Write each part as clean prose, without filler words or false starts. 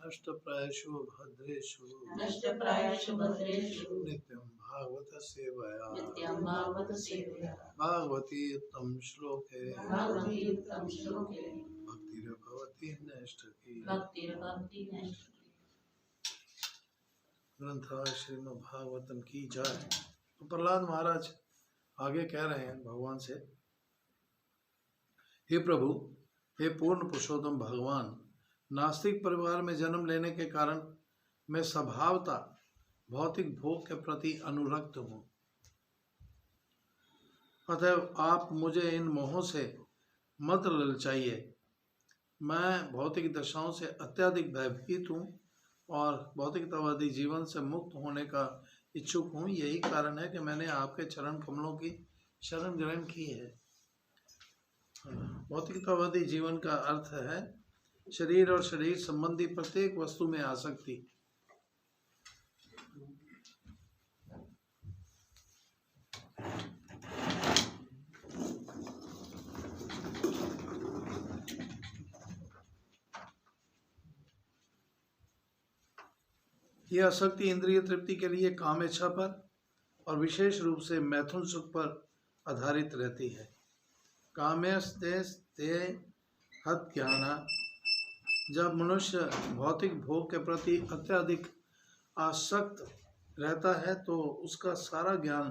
नष्टप्रायेषु भद्रेषु नित्यं भागवत सेवया भागवती उत्तम श्लोके भक्तिर्भवति नैष्ठिकी। ग्रंथराज श्रीमद् भागवतम की जय। तो प्रहलाद महाराज आगे कह रहे हैं भगवान से, हे प्रभु, हे पूर्ण पुरुषोत्तम भगवान, नास्तिक परिवार में जन्म लेने के कारण मैं स्वभावतः भौतिक भोग के प्रति अनुरक्त हूँ। अतः आप मुझे इन मोहों से मत ललचाइए। मैं भौतिक दशाओं से अत्यधिक भयभीत हूँ और भौतिकतावादी जीवन से मुक्त होने का इच्छुक हूँ। यही कारण है कि मैंने आपके चरण कमलों की शरण ग्रहण की है। भौतिकतावादी जीवन का अर्थ है शरीर और शरीर संबंधी प्रत्येक वस्तु में आसक्ति। यह आसक्ति इंद्रिय तृप्ति के लिए काम इच्छा पर और विशेष रूप से मैथुन सुख पर आधारित रहती है। काम्यस्ते हत ज्ञाना, जब मनुष्य भौतिक भोग के प्रति अत्यधिक आसक्त रहता है तो उसका सारा ज्ञान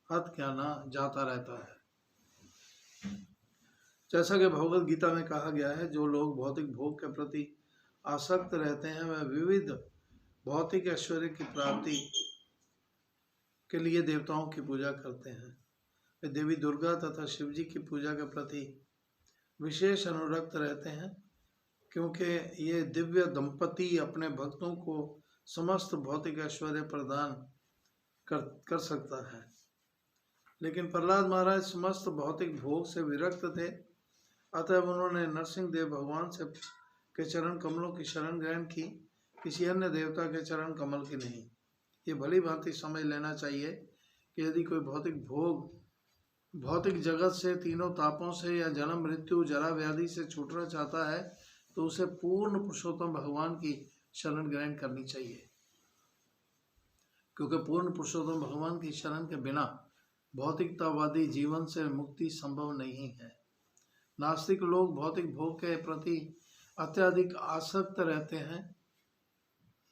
हत ज्ञाना जाता रहता है। जैसा कि भगवद गीता में कहा गया है, जो लोग भौतिक भोग के प्रति आसक्त रहते हैं वह विविध भौतिक ऐश्वर्य की प्राप्ति के लिए देवताओं की पूजा करते हैं। वे देवी दुर्गा तथा शिव जी की पूजा के प्रति विशेष अनुरक्त रहते हैं, क्योंकि ये दिव्य दंपति अपने भक्तों को समस्त भौतिक ऐश्वर्य प्रदान कर सकता है। लेकिन प्रहलाद महाराज समस्त भौतिक भोग से विरक्त थे, अतः उन्होंने नरसिंह देव भगवान से के चरण कमलों की शरण ग्रहण की, किसी अन्य देवता के चरण कमल की नहीं। ये भली भांति समझ लेना चाहिए कि यदि कोई भौतिक जगत से, तीनों तापों से या जन्म मृत्यु जरा व्याधि से छूटना चाहता है तो उसे पूर्ण पुरुषोत्तम भगवान की शरण ग्रहण करनी चाहिए, क्योंकि पूर्ण पुरुषोत्तम भगवान की शरण के बिना भौतिकतावादी जीवन से मुक्ति संभव नहीं है। नास्तिक लोग भौतिक भोग के प्रति अत्यधिक आसक्त रहते हैं।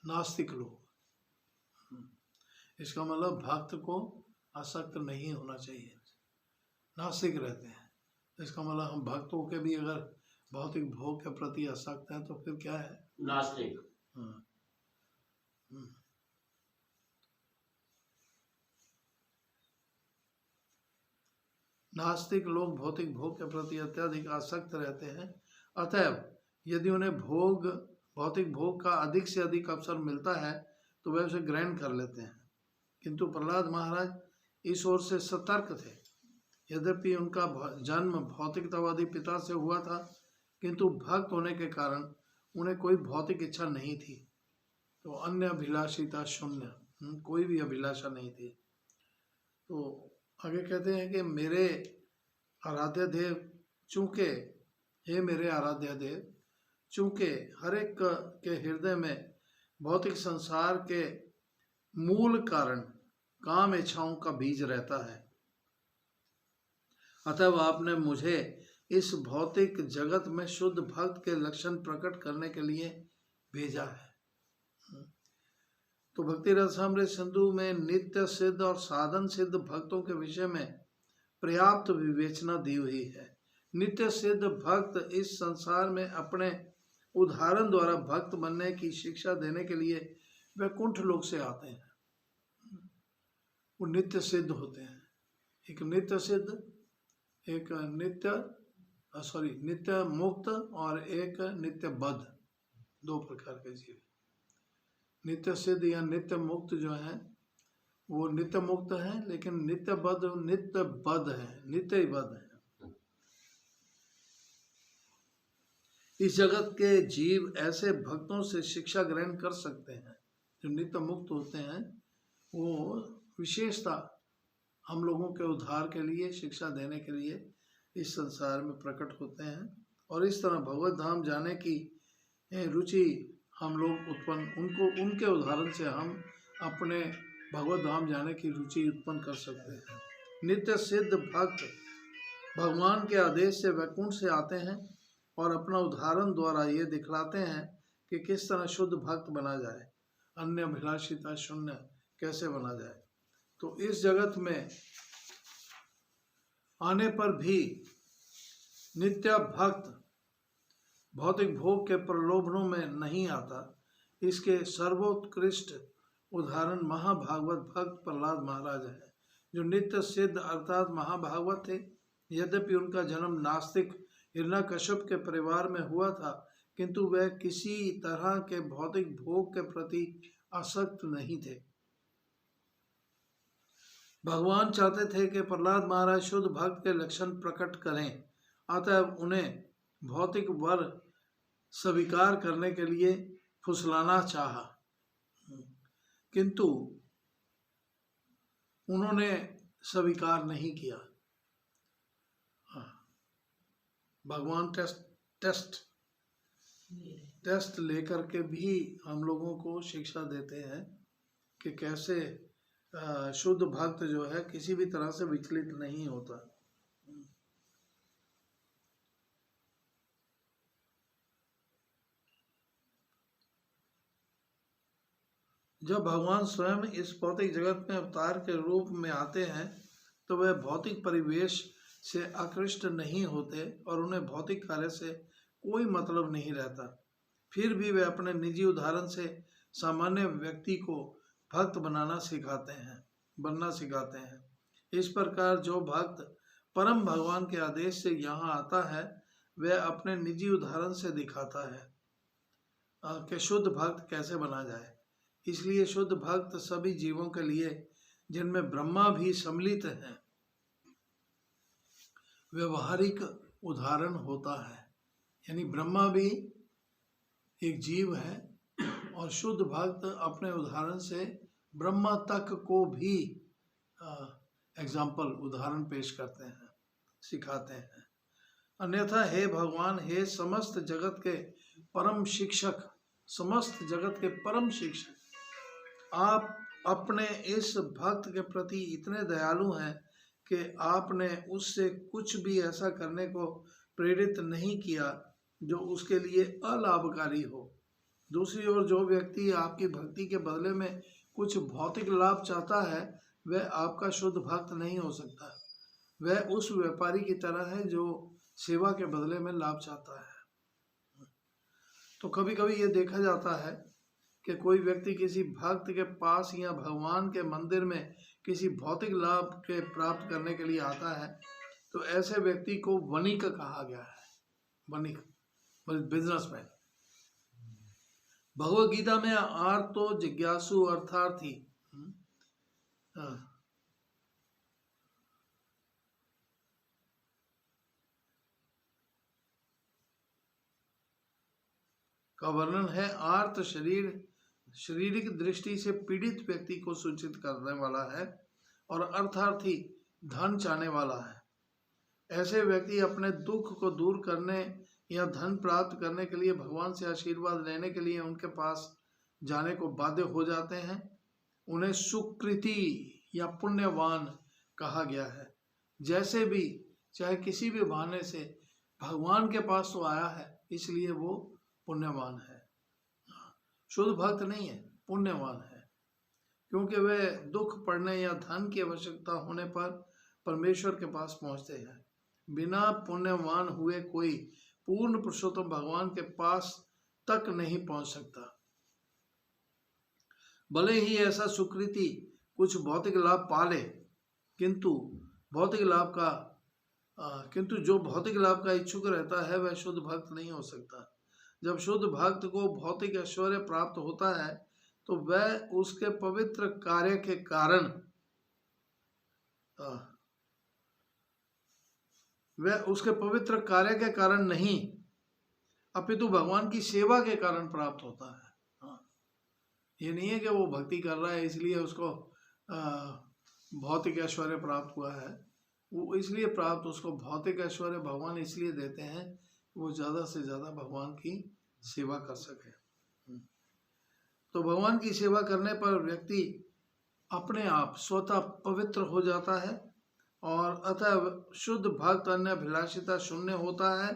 नास्तिक लोग, इसका मतलब भक्त को आसक्त नहीं होना चाहिए, नास्तिक रहते हैं। इसका मतलब हम भक्तों के भी अगर भौतिक भोग के प्रति आसक्त हैं तो फिर क्या है? नास्तिक। नास्तिक लोग भौतिक भोग के प्रति अत्यधिक आसक्त रहते हैं। अतएव यदि उन्हें भौतिक भोग का अधिक से अधिक अवसर मिलता है तो वे उसे ग्रहण कर लेते हैं। किंतु प्रहलाद महाराज इस ओर से सतर्क थे। यद्यपि उनका जन्म भौतिकतावादी पिता से हुआ था, किंतु भक्त होने के कारण उन्हें कोई भौतिक इच्छा नहीं थी, तो अन्य अभिलाषिता शून्य, कोई भी अभिलाषा नहीं थी। तो आगे कहते हैं कि मेरे आराध्य देव, चूँकि हे मेरे आराध्य देव, चूँकि हर एक के हृदय में भौतिक संसार के मूल कारण काम इच्छाओं का बीज रहता है, अतः आपने मुझे इस भौतिक जगत में शुद्ध भक्त के लक्षण प्रकट करने के लिए भेजा है। तो भक्ति रसामृत सिंधु में नित्य सिद्ध और साधन सिद्ध भक्तों के विषय में पर्याप्त विवेचना दी हुई है। नित्य सिद्ध भक्त इस संसार में अपने उदाहरण द्वारा भक्त बनने की शिक्षा देने के लिए वैकुंठ लोक से आते हैं। वो नित्य सिद्ध होते हैं। एक नित्य सिद्ध, एक नित्य मुक्त और एक नित्य बद्ध, दो प्रकार के जीव। नित्य सिद्ध या नित्य मुक्त जो है वो नित्य मुक्त है, लेकिन नित्य बद्ध है, नित्य ही बद्ध है। इस जगत के जीव ऐसे भक्तों से शिक्षा ग्रहण कर सकते हैं। जो नित्य मुक्त होते हैं वो विशेषता हम लोगों के उद्धार के लिए, शिक्षा देने के लिए इस संसार में प्रकट होते हैं और इस तरह भगवत धाम जाने की रुचि हम लोग उत्पन्न उनके उदाहरण से हम अपने भगवत धाम जाने की रुचि उत्पन्न कर सकते हैं। नित्य सिद्ध भक्त भगवान के आदेश से वैकुंठ से आते हैं और अपना उदाहरण द्वारा ये दिखलाते हैं कि किस तरह शुद्ध भक्त बना जाए, अन्य अभिलाषिता शून्य कैसे बना जाए। तो इस जगत में आने पर भी नित्य भक्त भौतिक भोग के प्रलोभनों में नहीं आता। इसके सर्वोत्कृष्ट उदाहरण महाभागवत भक्त प्रहलाद महाराज है, जो नित्य सिद्ध अर्थात महाभागवत थे। यद्यपि उनका जन्म नास्तिक हिरण्यकश्यप के परिवार में हुआ था, किंतु वह किसी तरह के भौतिक भोग के प्रति आसक्त नहीं थे। भगवान चाहते थे कि प्रहलाद महाराज शुद्ध भक्त के लक्षण प्रकट करें, अतः उन्हें भौतिक वर स्वीकार करने के लिए फुसलाना चाहा, किंतु उन्होंने स्वीकार नहीं किया। भगवान टेस्ट लेकर के भी हम लोगों को शिक्षा देते हैं कि कैसे शुद्ध भक्त जो है किसी भी तरह से विचलित नहीं होता। जब भगवान स्वयं इस भौतिक जगत में अवतार के रूप में आते हैं तो वह भौतिक परिवेश से आकृष्ट नहीं होते और उन्हें भौतिक कार्य से कोई मतलब नहीं रहता। फिर भी वे अपने निजी उदाहरण से सामान्य व्यक्ति को भक्त बनना सिखाते हैं। इस प्रकार जो भक्त परम भगवान के आदेश से यहाँ आता है, वह अपने निजी उदाहरण से दिखाता है कि शुद्ध भक्त कैसे बना जाए। इसलिए शुद्ध भक्त सभी जीवों के लिए, जिनमें ब्रह्मा भी सम्मिलित हैं, व्यवहारिक उदाहरण होता है। यानी ब्रह्मा भी एक जीव है और शुद्ध भक्त अपने उदाहरण से ब्रह्मा तक को भी उदाहरण पेश करते हैं, सिखाते हैं। अन्यथा हे भगवान, हे समस्त जगत के परम शिक्षक, आप अपने इस भक्त के प्रति इतने दयालु हैं कि आपने उससे कुछ भी ऐसा करने को प्रेरित नहीं किया जो उसके लिए अलाभकारी हो। दूसरी ओर जो व्यक्ति आपकी भक्ति के बदले में कुछ भौतिक लाभ चाहता है, वह आपका शुद्ध भक्त नहीं हो सकता। वह उस व्यापारी की तरह है जो सेवा के बदले में लाभ चाहता है। तो कभी कभी ये देखा जाता है कि कोई व्यक्ति किसी भक्त के पास या भगवान के मंदिर में किसी भौतिक लाभ के प्राप्त करने के लिए आता है, तो ऐसे व्यक्ति को वणिक कहा गया है। वणिक बिजनेसमैन। भगवद गीता में आर्तो जिज्ञासु अर्थार्थी का वर्णन है। आर्त शारीरिक दृष्टि से पीड़ित व्यक्ति को सूचित करने वाला है और अर्थार्थी धन चाहने वाला है। ऐसे व्यक्ति अपने दुख को दूर करने या धन प्राप्त करने के लिए भगवान से आशीर्वाद लेने के लिए उनके पास जाने को बाध्य हो जाते हैं। उन्हें सुकृति या पुण्यवान कहा गया है। जैसे भी चाहे किसी भी बहाने से भगवान के पास तो आया है, इसलिए वो पुण्यवान है। शुद्ध भक्त नहीं है, पुण्यवान है, क्योंकि वे दुख पड़ने या धन की आवश्यकता होने पर परमेश्वर के पास पहुंचते हैं। बिना पुण्यवान हुए कोई पूर्ण पुरुषोत्तम भगवान के पास तक नहीं पहुंच सकता। भले ही ऐसा सुकृति कुछ भौतिक लाभ पाले, किंतु जो भौतिक लाभ का इच्छुक रहता है वह शुद्ध भक्त नहीं हो सकता। जब शुद्ध भक्त को भौतिक ऐश्वर्य प्राप्त होता है तो वह उसके पवित्र कार्य के कारण नहीं, अपितु भगवान की सेवा के कारण प्राप्त होता है। ये नहीं है कि वो भक्ति कर रहा है इसलिए उसको भौतिक ऐश्वर्य प्राप्त हुआ है। वो इसलिए प्राप्त, उसको भौतिक ऐश्वर्य भगवान इसलिए देते हैं वो ज़्यादा से ज़्यादा भगवान की सेवा कर सके। तो भगवान की सेवा करने पर व्यक्ति अपने आप स्वतः पवित्र हो जाता है और अतः शुद्ध भक्त अन्य अभिलाषिता शून्य होता है।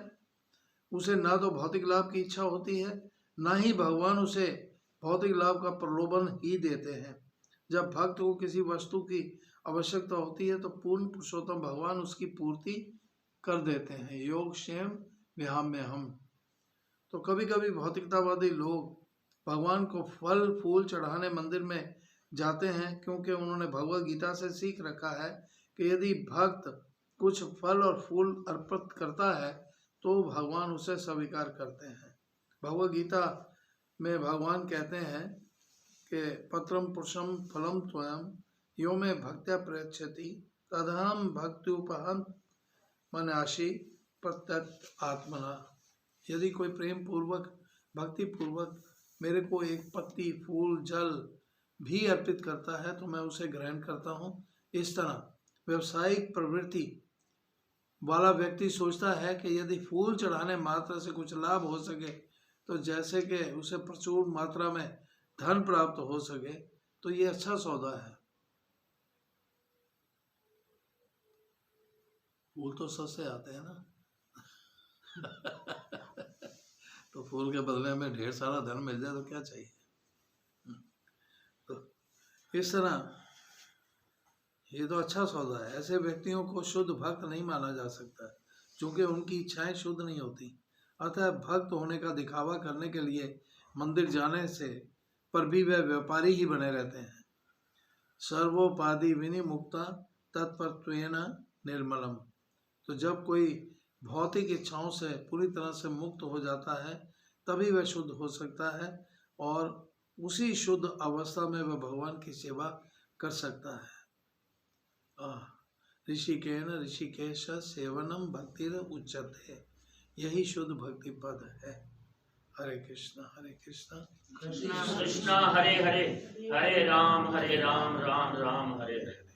उसे ना तो भौतिक लाभ की इच्छा होती है, ना ही भगवान उसे भौतिक लाभ का प्रलोभन ही देते हैं। जब भक्त को किसी वस्तु की आवश्यकता होती है तो पूर्ण पुरुषोत्तम भगवान उसकी पूर्ति कर देते हैं। योग क्षेम विहाम में हम। तो कभी कभी भौतिकतावादी लोग भगवान को फल फूल चढ़ाने मंदिर में जाते हैं, क्योंकि उन्होंने भगवत गीता से सीख रखा है कि यदि भक्त कुछ फल और फूल अर्पित करता है तो भगवान उसे स्वीकार करते हैं। भगवत गीता में भगवान कहते हैं कि पत्रम पुरुषम फलम त्वयं यो में भक्त्या प्रयच्छति तदहम भक्त्युपहं मनासि प्रत्यत आत्मना। यदि कोई प्रेम पूर्वक भक्ति पूर्वक मेरे को एक पत्ती फूल जल भी अर्पित करता है तो मैं उसे ग्रहण करता हूँ। इस तरह व्यवसायिक प्रवृत्ति वाला व्यक्ति सोचता है कि यदि फूल चढ़ाने मात्र से कुछ लाभ हो सके, तो जैसे कि उसे प्रचुर मात्रा में धन प्राप्त हो सके, तो ये अच्छा सौदा है। फूल तो सस्ते आते हैं ना तो फूल के बदले में ढेर सारा धन मिल जाए तो क्या चाहिए। तो इस तरह ये तो अच्छा सौदा है। ऐसे व्यक्तियों को शुद्ध भक्त नहीं माना जा सकता, क्योंकि उनकी इच्छाएं शुद्ध नहीं होती। अतः भक्त होने का दिखावा करने के लिए मंदिर जाने से पर भी वह व्यापारी ही बने रहते हैं। सर्वोपाधि विनिमुक्ता तत्परत्वेन निर्मलम। तो जब कोई भौतिक इच्छाओं से पूरी तरह से मुक्त हो जाता है तभी वह शुद्ध हो सकता है, और उसी शुद्ध अवस्था में वह भगवान की सेवा कर सकता है। ऋषिकेन ऋषिकेश सेवनम भक्तिर उच्यते। यही शुद्ध भक्ति पद है। हरे कृष्णा कृष्णा कृष्णा हरे हरे, हरे राम राम राम हरे हरे।